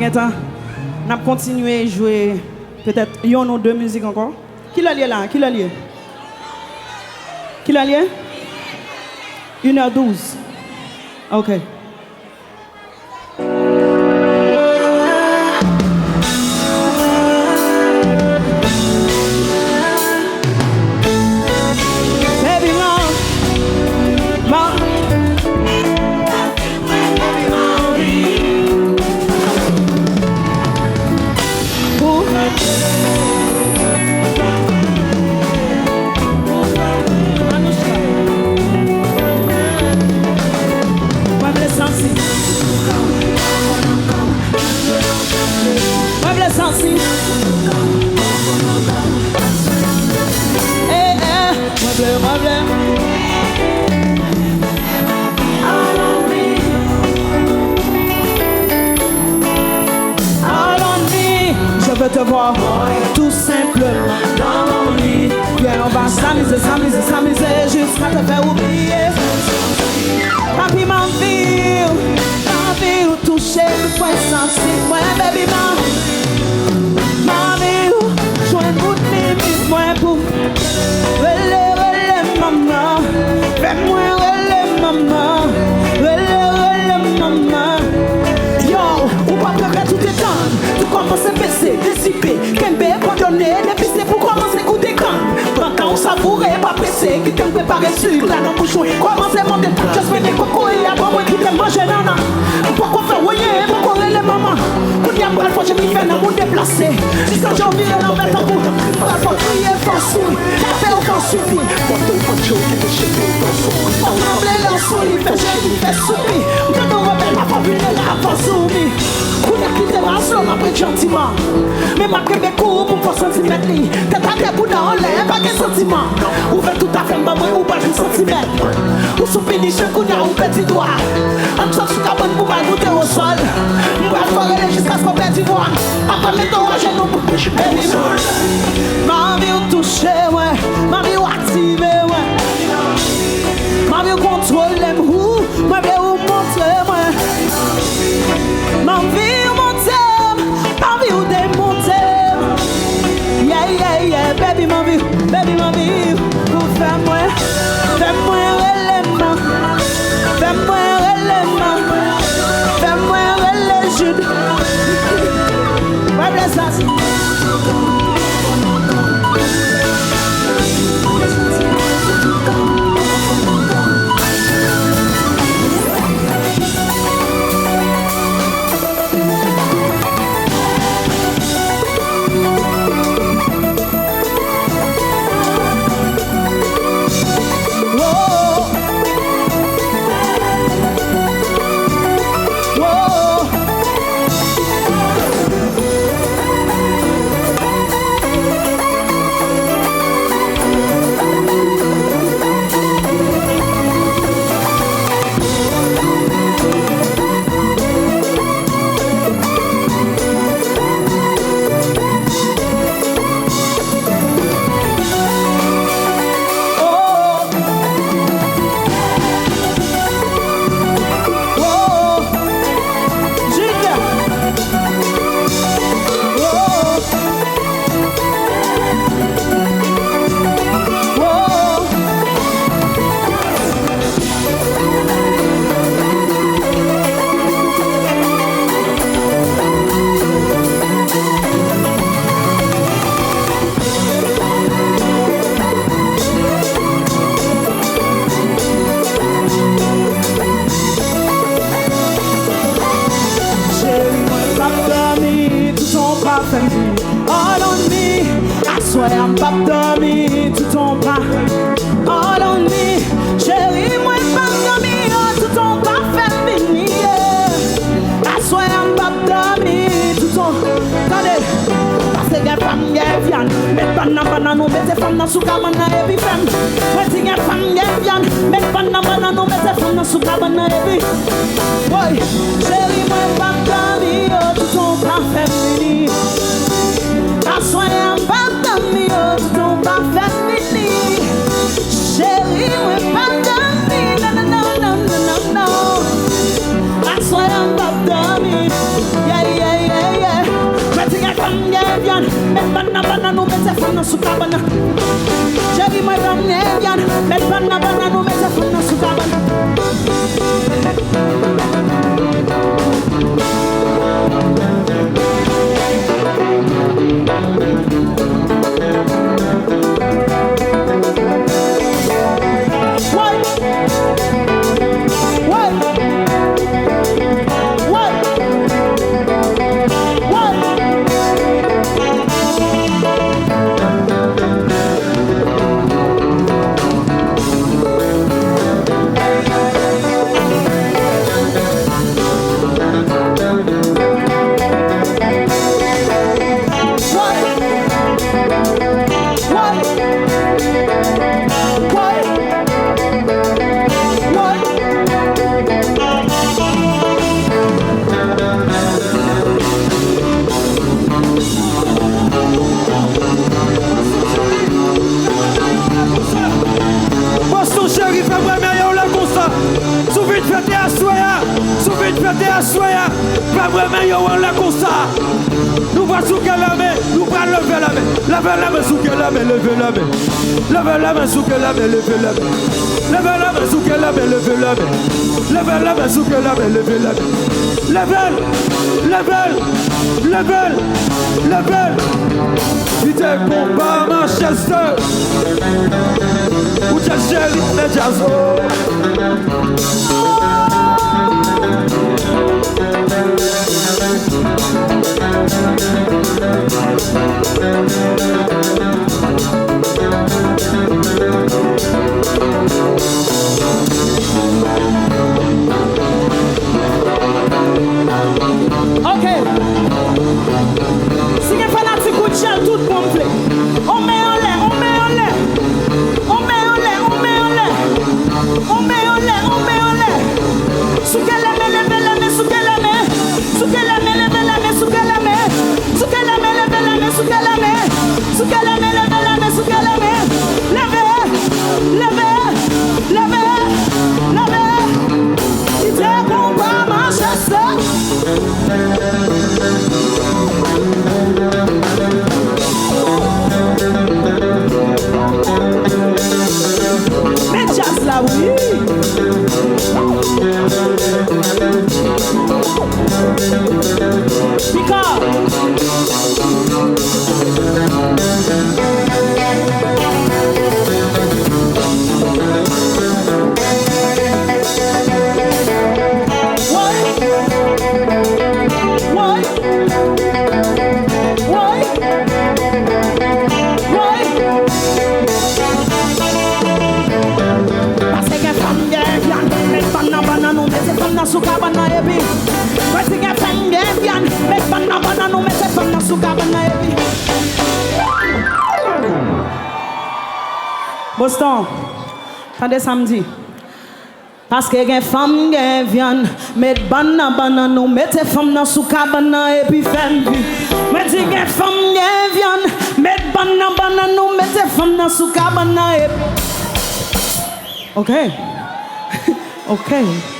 On a continué à jouer peut-être une ou deux musiques encore. Qui l'a lié là? Qui l'a lié? Qui l'a lié? 1h12. Ok. Je veux te voir tout simplement dans mon lit. Viens, on va s'amuser, s'amuser, s'amuser jusqu'à te faire oublier. Papi, ma vie, toucher le point sensible. Moi, baby, ma vie, joins toutes les limite, moi, pour relais, maman. Fais-moi relais, maman. Relais, maman. Yo, on va préparer tout est temps. Tout commence à baisser, dissiper. Kembe, pardonner, dépisser pour commencer à écouter quand. Quand on savourait, pas pressé, qui t'aime préparer sur la non bouchon. Commencez à monter, j'espère des cocos et après moi qui t'aime manger nana. Pourquoi faire voyer, pourquoi les mamans? Pour dire moi, faut que je m'y fais dans mon déplacé. Jusqu'à janvier, on va mettre en bout. Faut crier, faut souiller, faire au faut suffire. Faut tout, faut tout, qui te chie, faut souiller. On tremble l'en souille, fait j'ai fait souper. On te rebelle, ma famille, la faut souiller. On a quitté la slow, ma prête gentiment. Mais ma québé court pour faire centimètre. T'es pas des bouts dans l'air, pas de sentiment. Ou fait tout à fait, maman, ou pas de centimètre. Ou sous finish, qu'on a un petit doigt. En sorte sous cabane pour mal goûter au sol. On va faire jusqu'à ce qu'on perde d'ivoire. Après, mettons à genoux pour que je perde le sol. Ma vie ou toucher, ouais. Ma vie ou activer, ouais. Ma vie ou contrôler, ma vie ou montrer, ouais. Ma vie ou monter, ma vie ou démonter. Yeah, yeah, yeah, baby, ma vie, pour faire moi relèvement, fais-moi relèvement, fais-moi relèvement. Ouais, bless us. All on me, I swear I'm pas dormi, tout ton pas. All on me, chérie, moi pas dormi, tout ton pas fait venir. I swear I'm pas dormi, tout ton. Attendez, parce que les femmes viennent, mettre banana, nous mettez femmes dans sous cabana et puis femme. Parce que les femmes viennent, mettre banana, nous mettez femmes dans sous cabana et puis. Boy, chérie, moi pas dormi, tout ton pas fait venir. I swear I'm back to me, tout ton pas fait venir. Chérie, moi pas dormi, no. I swear I'm back to me, yeah. bana nou mette femme nan sou cabane. Chérie moi ramener viande, met bana nou mette femme nan sou cabane. Pas vraiment yo on la comme ça. Nous va sous la main, nous va lever la main. Lever la main sous la main, lever la main. Lever la main sous la main, lever la main. Lever la main sous la main, lever la main. Lever la main sous la main, lever la main. Level, level, level, level. Il te combat Manchester. Ou t'as chéri, mais jazz. Ok. Si les fanatiques Rutshelle tout complet. On met en l'air, on met en l'air. On met en l'air, on met en l'air. On met en l'air, on met en l'air. Sous quelle main, levez la main, sous quelle main. Sous quelle main, levez la main, sous quelle main. Sous quelle main, levez la main, sous quelle main. Sous quelle main, levez la main, sous quelle main. Levez, levez, levez, levez. Il te combat Manchester. Mais jazz là, oui. Because sou cabana ebi. Vai se get fenge vian, met bana nou mette femme nan sou cabana ebi. Boston, tande samedi. Parce que gen femme gen vian, met bana nou mette femme nan sou cabana ebi fendi. Met si gen femme gen vian, met bana nou mette femme nan sou cabana ebi. Okay. Okay.